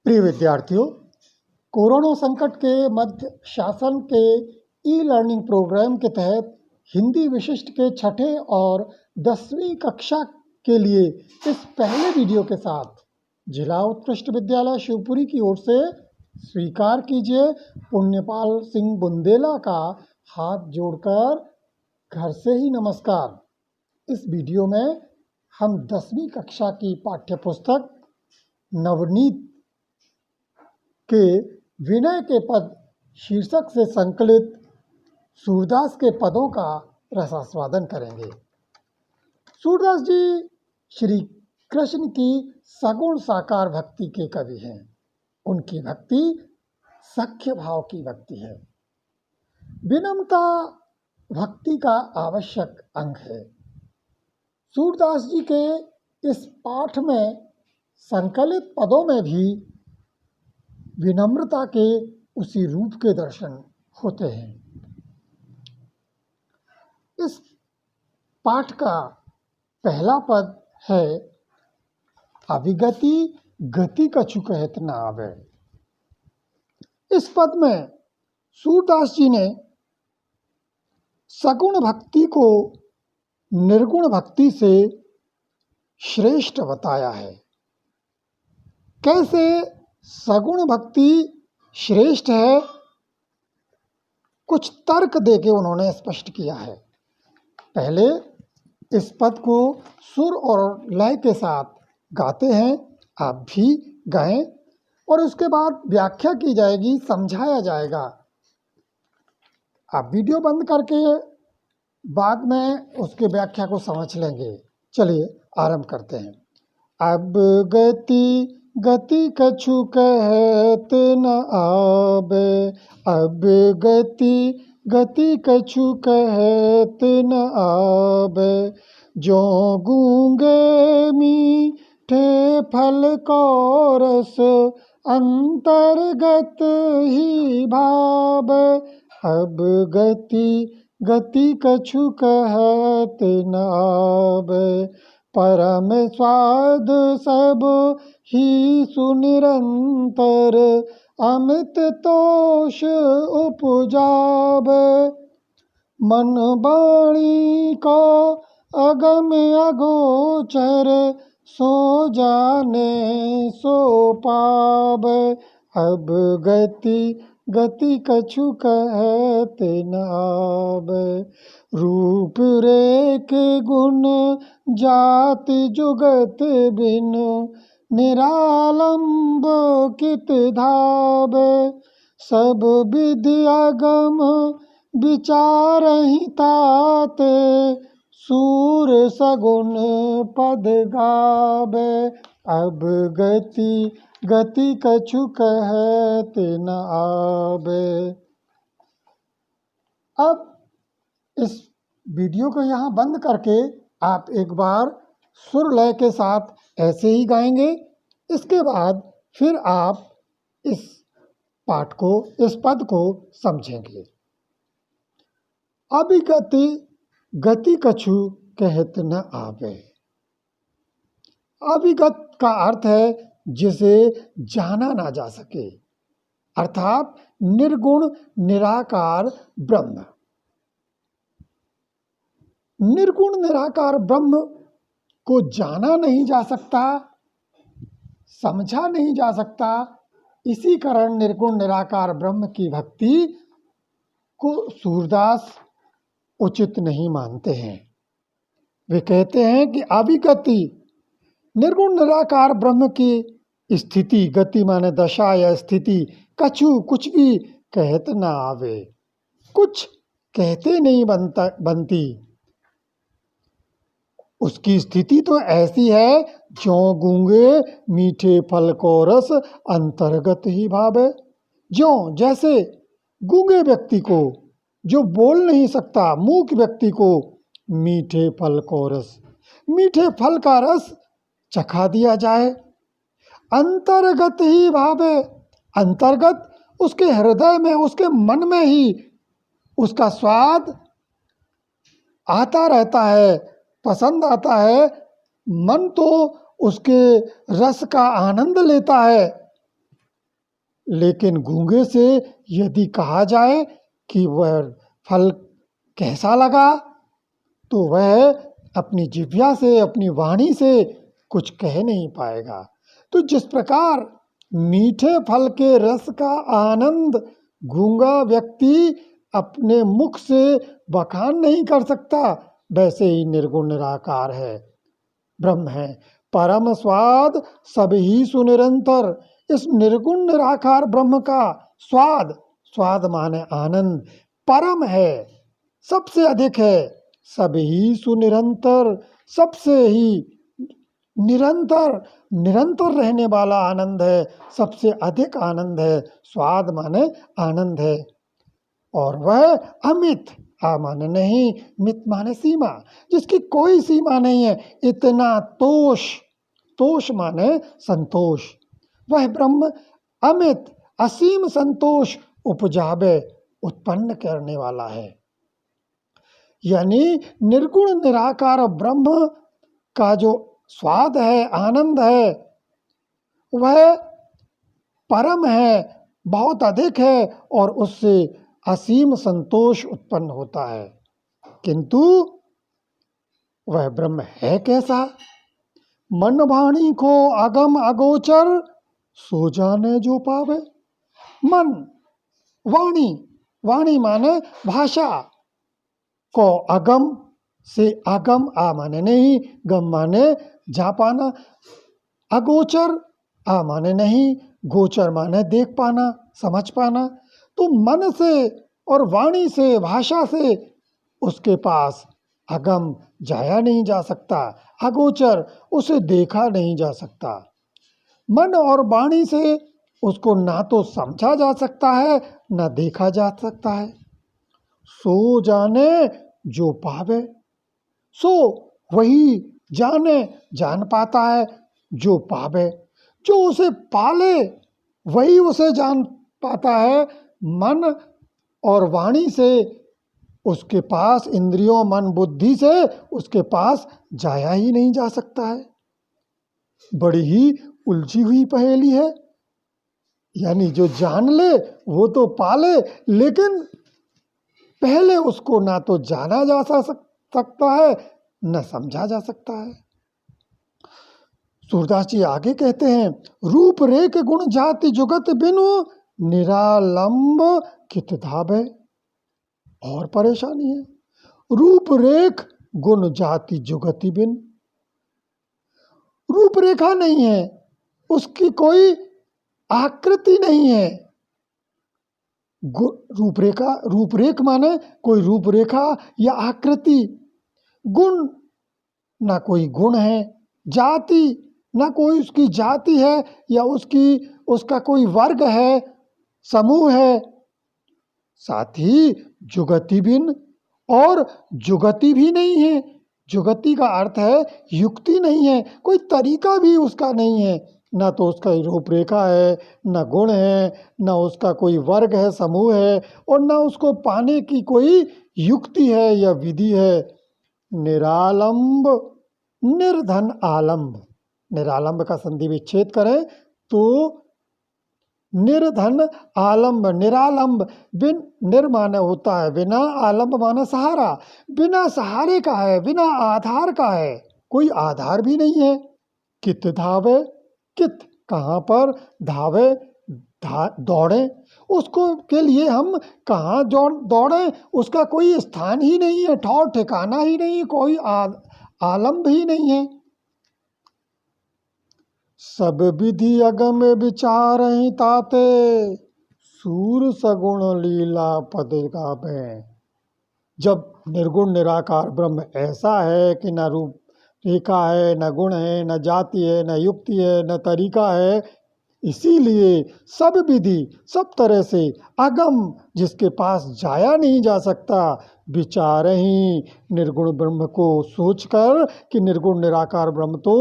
प्रिय विद्यार्थियों, कोरोना संकट के मध्य शासन के ई लर्निंग प्रोग्राम के तहत हिंदी विशिष्ट के छठे और 10वीं कक्षा के लिए इस पहले वीडियो के साथ जिला उत्कृष्ट विद्यालय शिवपुरी की ओर से स्वीकार कीजिए पुण्यपाल सिंह बुंदेला का हाथ जोड़कर घर से ही नमस्कार। इस वीडियो में हम 10वीं कक्षा की पाठ्य पुस्तक नवनीत के विनय के पद शीर्षक से संकलित सूरदास के पदों का रसास्वादन करेंगे। सूरदास जी श्री कृष्ण की सगुण साकार भक्ति के कवि हैं। उनकी भक्ति सख्य भाव की भक्ति है। विनम्रता भक्ति का आवश्यक अंग है। सूरदास जी के इस पाठ में संकलित पदों में भी विनम्रता के उसी रूप के दर्शन होते हैं। इस पाठ का पहला पद है अविगति गति कछु कहत न आवे। इस पद में सूरदास जी ने सगुण भक्ति को निर्गुण भक्ति से श्रेष्ठ बताया है। कैसे सगुण भक्ति श्रेष्ठ है, कुछ तर्क देके उन्होंने स्पष्ट किया है। पहले इस पद को सुर और लय के साथ गाते हैं, आप भी गाएं, और उसके बाद व्याख्या की जाएगी, समझाया जाएगा। आप वीडियो बंद करके बाद में उसके व्याख्या को समझ लेंगे। चलिए आरंभ करते हैं। अब गति गति कछु कहत न आवे, अब गति गति कछु कहत न आवे। जो गूंगे मीठे फल को रस अंतर्गत ही भावे। अब गति गति कछु कहत न आवे। परम स्वाद सब ही सुनिरंतर अमित तोष उपजावे। मन वाणी को अगम अगोचर सो जाने सो पावे। अब गति गति कछु कहत न आवे। रूप रेख गुण जाति जुगत बिनु निरालंब कित धावे। सब विधि अगम विचारहि ताते सूर सगुण पद गावे। अब गति गति कछु कहत न आवे। अब इस वीडियो को यहाँ बंद करके आप एक बार सुर लय के साथ ऐसे ही गाएंगे। इसके बाद फिर आप इस पाठ को, इस पद को समझेंगे। अभिगति गति कछु कहत न आवे। अभिगत का अर्थ है जिसे जाना ना जा सके, अर्थात निर्गुण निराकार ब्रह्म। निर्गुण निराकार ब्रह्म को जाना नहीं जा सकता, समझा नहीं जा सकता। इसी कारण निर्गुण निराकार ब्रह्म की भक्ति को सूरदास उचित नहीं मानते हैं। वे कहते हैं कि अभिगति निर्गुण निराकार ब्रह्म की स्थिति, गति माने दशा या स्थिति, कछु कुछ भी कहत ना आवे, कुछ कहते नहीं बनती। उसकी स्थिति तो ऐसी है, जो गूंगे मीठे फल को रस अंतर्गत ही भावे। जो जैसे गूंगे व्यक्ति को, जो बोल नहीं सकता, मूक व्यक्ति को मीठे फल को रस, मीठे फल का रस चखा दिया जाए, अंतर्गत ही भावे। अंतर्गत उसके हृदय में, उसके मन में ही उसका स्वाद आता रहता है, पसंद आता है। मन तो उसके रस का आनंद लेता है, लेकिन गूंगे से यदि कहा जाए कि वह फल कैसा लगा, तो वह अपनी जिह्वा से, अपनी वाणी से कुछ कह नहीं पाएगा। तो जिस प्रकार मीठे फल के रस का आनंद गूंगा व्यक्ति अपने मुख से बखान नहीं कर सकता, वैसे ही निर्गुण निराकार है, ब्रह्म है। परम स्वाद सब ही सुनिरंतर। इस निर्गुण निराकार ब्रह्म का स्वाद, स्वाद माने आनंद, परम है, सबसे अधिक है। सब ही सुनिरंतर, सबसे ही निरंतर, निरंतर रहने वाला आनंद है, सबसे अधिक आनंद है। स्वाद माने आनंद है। और वह अमित, आ माने नहीं, मित माने सीमा, जिसकी कोई सीमा नहीं है। इतना तोष, तोष माने संतोष, वह ब्रह्म अमित असीम संतोष उपजावे, उत्पन्न करने वाला है। यानी निर्गुण निराकार ब्रह्म का जो स्वाद है, आनंद है, वह परम है, बहुत अधिक है, और उससे असीम संतोष उत्पन्न होता है। किंतु वह ब्रह्म है कैसा? मन वाणी को अगम अगोचर, सो जाने जो पावे। मन, वाणी, वाणी माने भाषा, को अगम से अगम, आ माने नहीं, गम माने जा पाना, अगोचर, आ माने नहीं, गोचर माने देख पाना, समझ पाना। तो मन से और वाणी से, भाषा से उसके पास अगम जाया नहीं जा सकता, अगोचर उसे देखा नहीं जा सकता। मन और वाणी से उसको ना तो समझा जा सकता है, ना देखा जा सकता है। सो जाने जो पावे, सो वही जाने, जान पाता है, जो पावे, जो उसे पाले वही उसे जान पाता है। मन और वाणी से उसके पास, इंद्रियों, मन, बुद्धि से उसके पास जाया ही नहीं जा सकता है। बड़ी ही उलझी हुई पहेली है। यानी जो जान ले वो तो पाले, लेकिन पहले उसको ना तो जाना जा सकता है, न समझा जा सकता है। सूरदास जी आगे कहते हैं, रूप रेख गुण जाति जुगत बिनु, निरालंब कित धावे। और परेशानी है। रूप रेख गुण जाति जुगति बिन, रूपरेखा नहीं है, उसकी कोई आकृति नहीं है। रूपरेखा, रूपरेख माने कोई रूपरेखा या आकृति। गुण, ना कोई गुण है। जाति, ना कोई उसकी जाति है या उसका कोई वर्ग है, समूह है। साथ ही जुगति बिन, और जुगति भी नहीं है। जुगति का अर्थ है युक्ति नहीं है, कोई तरीका भी उसका नहीं है। ना तो उसका रूपरेखा है, ना गुण है, ना उसका कोई वर्ग है, समूह है, और ना उसको पाने की कोई युक्ति है या विधि है। निरालंब, निर्धन आलंब, निरालंब का संधि विच्छेद करें तो निर्धन आलंब, निरालंब, बिन, निर माने होता है बिना, आलंब माने सहारा, बिना सहारे का है, बिना आधार का है, कोई आधार भी नहीं है। कित धावे, कित कहाँ पर, धावे दौड़े, उसको के लिए हम कहाँ दौड़े, उसका कोई स्थान ही नहीं है, ठौर ठिकाना ही नहीं, कोई आलंब ही नहीं है। सब विधि अगम विचार ताते, सूर सगुण लीला पद गावे। जब निर्गुण निराकार ब्रह्म ऐसा है कि न रूप रेखा है, न गुण है, न जाति है, न युक्ति है, न तरीका है, इसीलिए सब विधि, सब तरह से अगम, जिसके पास जाया नहीं जा सकता, विचार ही निर्गुण ब्रह्म को सोचकर कि निर्गुण निराकार ब्रह्म तो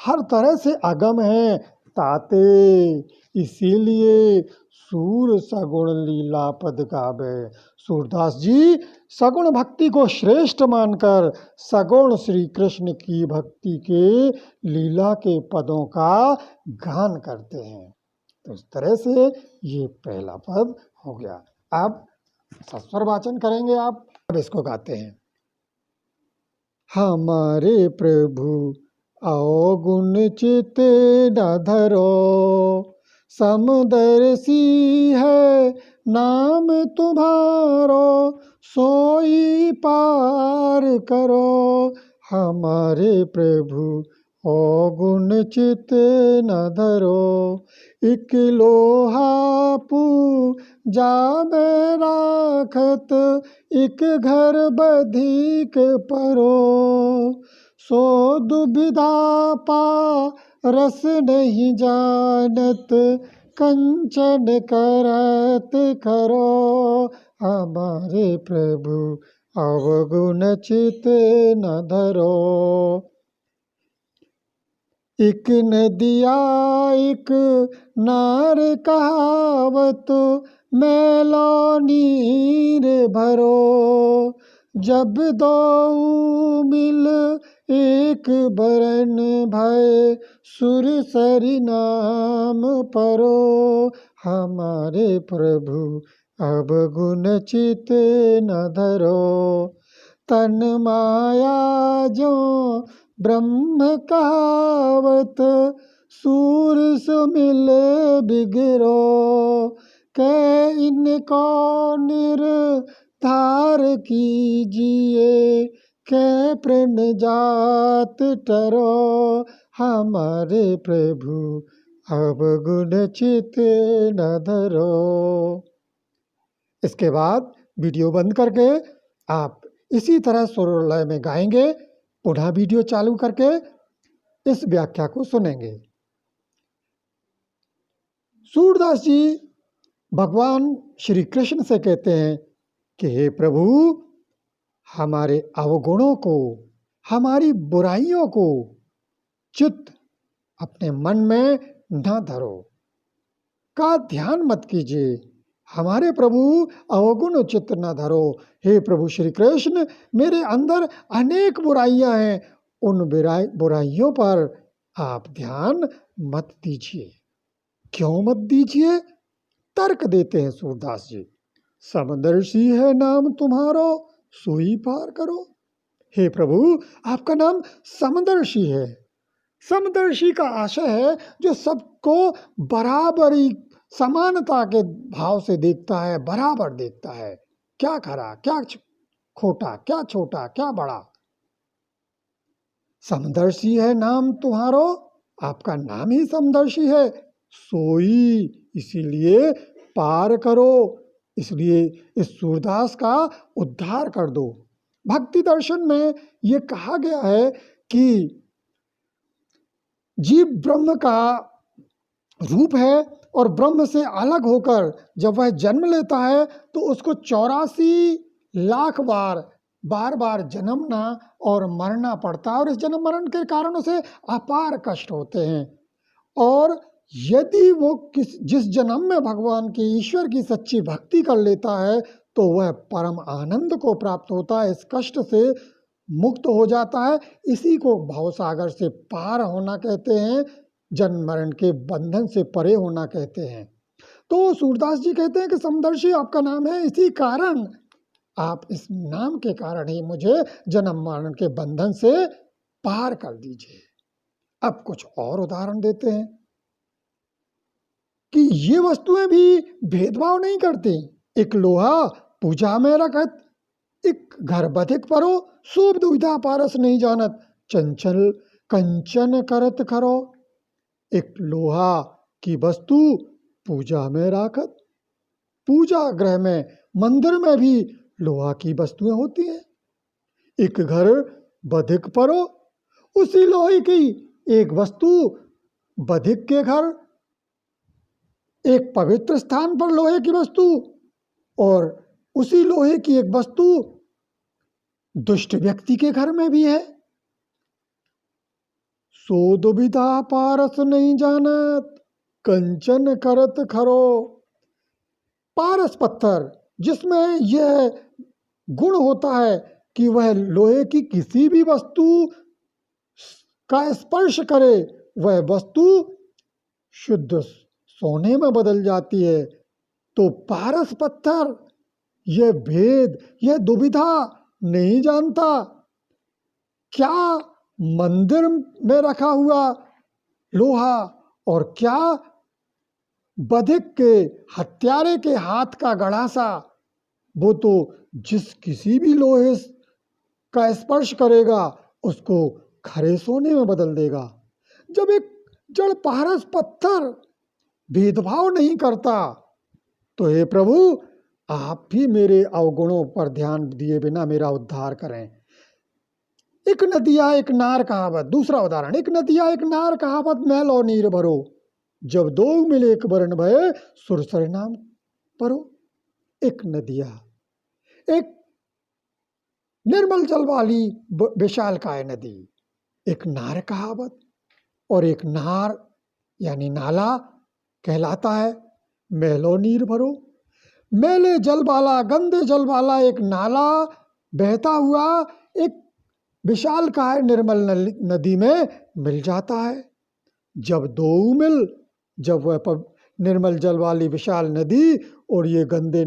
हर तरह से अगम है, ताते, इसीलिए सूर सगुण लीला पद गावे। सूरदास जी सगुण भक्ति को श्रेष्ठ मानकर सगुण श्री कृष्ण की भक्ति के लीला के पदों का गान करते हैं। तो इस तरह से ये पहला पद हो गया। अब सस्वर वाचन करेंगे आप। अब इसको गाते हैं। हमारे प्रभु अवगुण चित न धरो, समदर्शी है नाम तुम्हारो, सोई पार करो। हमारे प्रभु अवगुण चित न धरो, इक लोहा पूजा में राखत, इक घर बधिक परो। सो दुविधा पारस नहीं जानत, कंचन करत खरो। हमारे प्रभु अवगुण चित न धरो। इक नदिया इक नार कहावत, मैलो नीर भरो। जब दो मिल एक बरन भय, सुर सरि नाम परो। हमारे प्रभु अवगुण चित न धरो। तन माया जो ब्रह्म कहावत, सूर सुमिल बिगरो। कै इनको निर्धार कीजिए, कै प्रण जात टरो। हमारे प्रभु अवगुण चित न धरो। इसके बाद वीडियो बंद करके आप इसी तरह सुर और लय में गाएंगे। पुनः वीडियो चालू करके इस व्याख्या को सुनेंगे। सूरदास जी भगवान श्री कृष्ण से कहते हैं कि हे प्रभु, हमारे अवगुणों को, हमारी बुराइयों को चित्त अपने मन में न धरो, का ध्यान मत कीजिए। हमारे प्रभु अवगुण चित्त न धरो। हे प्रभु श्री कृष्ण, मेरे अंदर अनेक बुराइयां हैं, उन बुराइयों पर आप ध्यान मत दीजिए। क्यों मत दीजिए? तर्क देते हैं सूरदास जी। समदर्शी है नाम तुम्हारो, सोई पार करो। हे प्रभु, आपका नाम समदर्शी है। समदर्शी का आशय है जो सबको बराबरी, समानता के भाव से देखता है, बराबर देखता है। क्या खरा, क्या खोटा, क्या छोटा, क्या बड़ा। समदर्शी है नाम तुम्हारो, आपका नाम ही समदर्शी है। सोई, इसीलिए पार करो, इसलिए इस सूरदास का उद्धार कर दो। भक्ति दर्शन में ये कहा गया है कि जीव ब्रह्म का रूप है और ब्रह्म से अलग होकर जब वह जन्म लेता है तो उसको 84 लाख बार बार जन्मना और मरना पड़ता है, और इस जन्म मरण के कारण उसे अपार कष्ट होते हैं। और यदि वो जिस जन्म में भगवान की, ईश्वर की सच्ची भक्ति कर लेता है तो वह परम आनंद को प्राप्त होता है, इस कष्ट से मुक्त हो जाता है। इसी को भवसागर से पार होना कहते हैं, जन्म मरण के बंधन से परे होना कहते हैं। तो सूरदास जी कहते हैं कि समदर्शी आपका नाम है, इसी कारण आप इस नाम के कारण ही मुझे जन्म मरण के बंधन से पार कर दीजिए। अब कुछ और उदाहरण देते हैं कि ये वस्तुएं भी भेदभाव नहीं करती। एक लोहा पूजा में रखत, एक घर बधिक परो, सोब दुविधा पारस नहीं जानत, चंचल कंचन करत खरो। एक लोहा की वस्तु पूजा में राखत, पूजा गृह में, मंदिर में भी लोहा की वस्तुएं होती हैं। एक घर बधिक परो, उसी लोहे की एक वस्तु बधिक के घर, एक पवित्र स्थान पर लोहे की वस्तु, और उसी लोहे की एक वस्तु दुष्ट व्यक्ति के घर में भी है। सो दुविधा पारस नहीं जानत, कंचन करत खरो। पारस पत्थर, जिसमें यह गुण होता है कि वह लोहे की किसी भी वस्तु का स्पर्श करे, वह वस्तु शुद्ध सोने में बदल जाती है, तो पारस पत्थर यह भेद, यह दुविधा नहीं जानता। क्या मंदिर में रखा हुआ लोहा और क्या बधिक के हत्यारे के हाथ का गड़ासा, वो तो जिस किसी भी लोहे का स्पर्श करेगा उसको खरे सोने में बदल देगा। जब एक जड़ पारस पत्थर भेदभाव नहीं करता, तो हे प्रभु आप भी मेरे अवगुणों पर ध्यान दिए बिना मेरा उद्धार करें। एक नदिया एक नार कहावत, दूसरा उदाहरण, एक नदिया एक नार कहावत, मैल और नीर भरो, जब दो मिले एक वरण भये, सुरसर नाम परो। एक नदिया, एक निर्मल जल वाली विशालकाय नदी, एक नार कहावत, और एक नार यानी नाला कहलाता है मैलो नीर भरो। मैले जल वाला, गंदे जल वाला एक नाला बहता हुआ एक विशालकाय निर्मल नदी में मिल जाता है। जब वह निर्मल जल वाली विशाल नदी और ये गंदे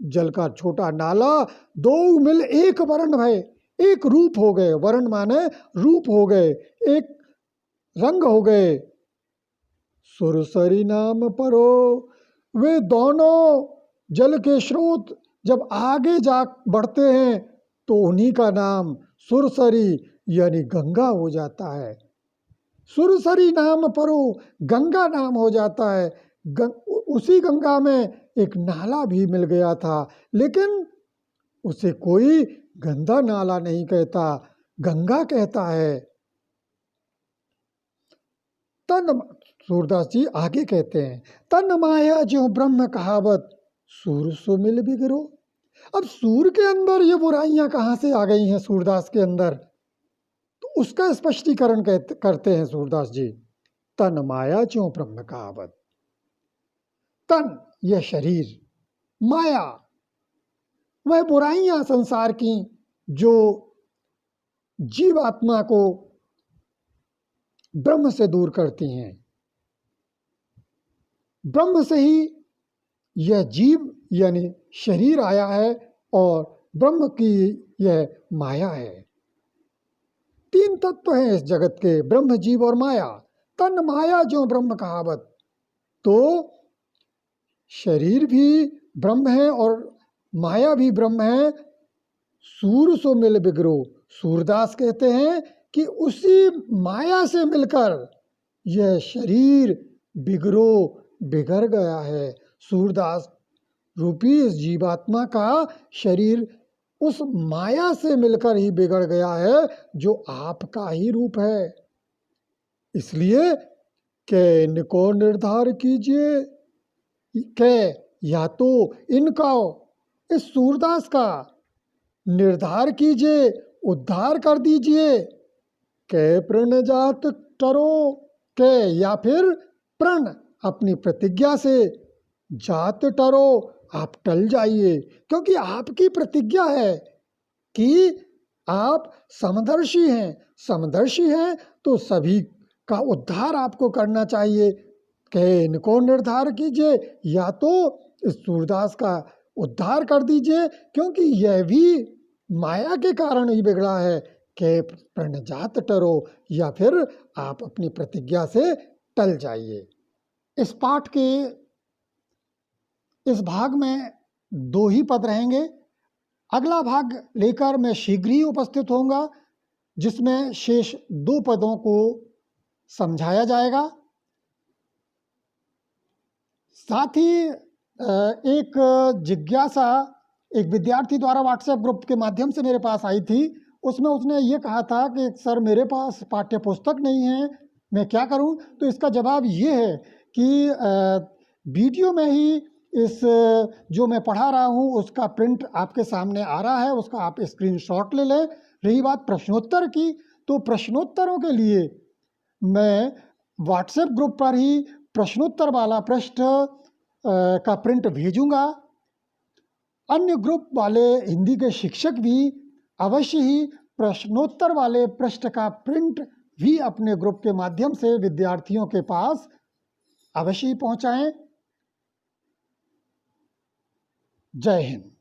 जल का छोटा नाला दो मिल एक वर्ण भय, एक रूप हो गए। वर्ण माने रूप हो गए, एक रंग हो गए। सुरसरी नाम परो, वे दोनों जल के स्रोत जब आगे जा बढ़ते हैं तो उन्हीं का नाम सुरसरी यानी गंगा हो जाता है। सुरसरी नाम परो, गंगा नाम हो जाता है। उसी गंगा में एक नाला भी मिल गया था, लेकिन उसे कोई गंदा नाला नहीं कहता, गंगा कहता है। तन सूरदास जी आगे कहते हैं, तन माया जो ब्रह्म कहावत, सूर सो मिल बिगरो। अब सूर के अंदर ये बुराइयां कहाँ से आ गई हैं सूरदास के अंदर, तो उसका स्पष्टीकरण करते हैं सूरदास जी। तन माया जो ब्रह्म कहावत, तन यह शरीर, माया वह बुराइयां संसार की जो जीवात्मा को ब्रह्म से दूर करती हैं। ब्रह्म से ही यह जीव यानी शरीर आया है और ब्रह्म की यह माया है। तीन तत्व हैं इस जगत के, ब्रह्म, जीव और माया। तन माया जो ब्रह्म कहावत, तो शरीर भी ब्रह्म है और माया भी ब्रह्म है। सूर सो मिल बिगरो, सूरदास कहते हैं कि उसी माया से मिलकर यह शरीर बिगड़ गया है। सूरदास रूपी इस जीवात्मा का शरीर उस माया से मिलकर ही बिगड़ गया है जो आपका ही रूप है। इसलिए के इनको निर्धार कीजिए, के या तो इनका, इस सूरदास का निर्धार कीजिए, उद्धार कर दीजिए। के प्रण जात टरो, के या फिर प्रण अपनी प्रतिज्ञा से, जात टरो आप टल जाइए, क्योंकि आपकी प्रतिज्ञा है कि आप समदर्शी हैं। समदर्शी हैं तो सभी का उद्धार आपको करना चाहिए। कहे इनको निर्धार कीजिए या तो इस सूरदास का उद्धार कर दीजिए, क्योंकि यह भी माया के कारण ही बिगड़ा है। के प्रणजात टरो या फिर आप अपनी प्रतिज्ञा से टल जाइए। इस पाठ के इस भाग में 2 ही पद रहेंगे। अगला भाग लेकर मैं शीघ्र ही उपस्थित होऊंगा, जिसमें शेष 2 पदों को समझाया जाएगा। साथ ही एक जिज्ञासा एक विद्यार्थी द्वारा व्हाट्सएप ग्रुप के माध्यम से मेरे पास आई थी। उसमें उसने ये कहा था कि सर मेरे पास पाठ्य पुस्तक नहीं है, मैं क्या करूं? तो इसका जवाब ये है कि वीडियो में ही इस जो मैं पढ़ा रहा हूं उसका प्रिंट आपके सामने आ रहा है, उसका आप स्क्रीनशॉट ले लें। रही बात प्रश्नोत्तर की, तो प्रश्नोत्तरों के लिए मैं व्हाट्सएप ग्रुप पर ही प्रश्नोत्तर वाला पृष्ठ का प्रिंट भेजूंगा। अन्य ग्रुप वाले हिंदी के शिक्षक भी अवश्य ही प्रश्नोत्तर वाले पृष्ठ का प्रिंट भी अपने ग्रुप के माध्यम से विद्यार्थियों के पास अवश्य ही पहुंचाएं। जय हिंद।